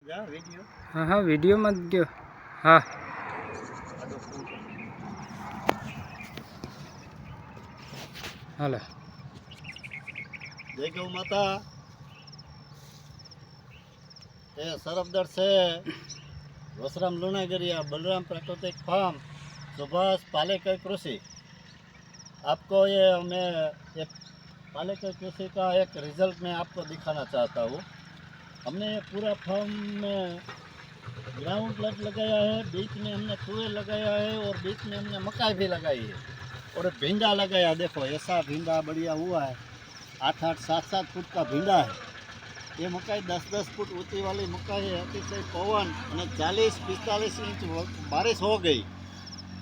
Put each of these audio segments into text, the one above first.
जा वीडियो हाँ हाँ वीडियो मत गयो हाँ हालो जय गौ माता। ये सरफदर से वसराम लुणागरिया बलराम प्राकृतिक फार्म सुभाष पालेकर कृषि। आपको ये मैं एक पालेकर कृषि का एक रिजल्ट मैं आपको दिखाना चाहता हूँ। हमने ये पूरा फार्म में ग्राउंड प्लट लगाया है, बीच में हमने तुअर लगाया है और बीच में हमने मकाई भी लगाई है और भिंडा लगाया। देखो ऐसा भिंडा बढ़िया हुआ है, 8-8, 7-7 फुट का भिंडा है। ये मकाई 10-10 फुट ऊंची वाली मकाई है। अतिशय पवन और 40-45 इंच बारिश हो गई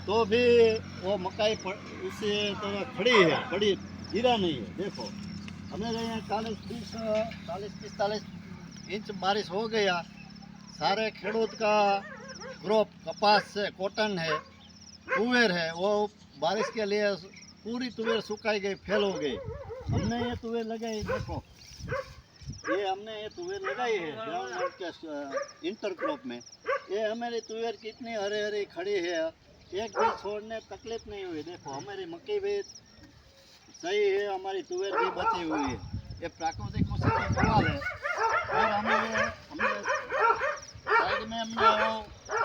तो भी वो मकाई उसे तो खड़ी है, बड़ी गिरा नहीं है। देखो हमारे यहाँ 40-45 इंच बारिश हो गया। सारे खेडूत का क्रॉप कपास से कॉटन है, तुवेर है, वो बारिश के लिए पूरी तुवेर सुखाई गई, फेल हो गई। हमने ये तुवेर लगाई, देखो ये हमने ये तुवेर लगाई है ग्राउंड के इंटर क्रॉप में। ये हमारी तुवेर कितनी हरी हरी खड़ी है, एक भी छोड़ने तकलीफ नहीं हुई। देखो हमारी मक्की भी सही है, हमारी तुवेर भी बची हुई है। ये प्राकृतिक कृषि का कमाल है। और हमने साइड में हमने वो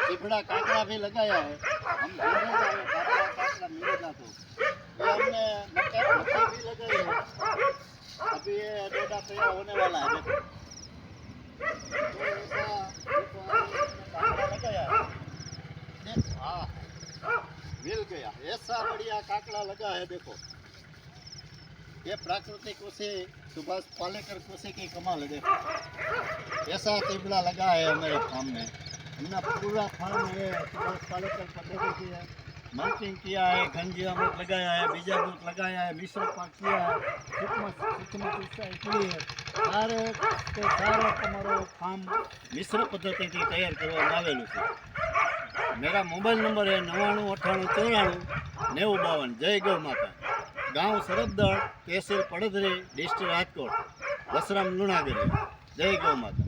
चिपड़ा काकड़ा भी लगाया है। हम काकड़ा मिलेगा तो ये हमने मक्का भी लगाई है। अभी ये डोडा तैयार होने वाला है। देखो तो ऐसा देखो काकड़ा लगाया है। हाँ मिल गया, ऐसा बढ़िया काकड़ा लगा है। देखो ये प्राकृतिक कृषि सुभाष पालेकर कृषि की कमाल है। देखो ऐसा टिबड़ा लगा है हमारे फार्म में। हमने पूरा फार्म है सुभाष पालेकर पद्धति की है, मल्चिंग किया है, घनजीवामृत लगाया है, बीजामृत लगाया है, मिश्र पाक किया है, सूक्ष्म सिंचाई की है। सारे के सारे તમારો फार्म मिश्र पद्धति थी तैयार करवामां आवेલું છે। मेरा मोबाइल नंबर है 999894 9052। जय गौ माता। गांव सरफदड़, तहसील पड़धरी, डिस्ट्रिक्ट राजकोट, वसराम लुणागरिया। जय गौ माता।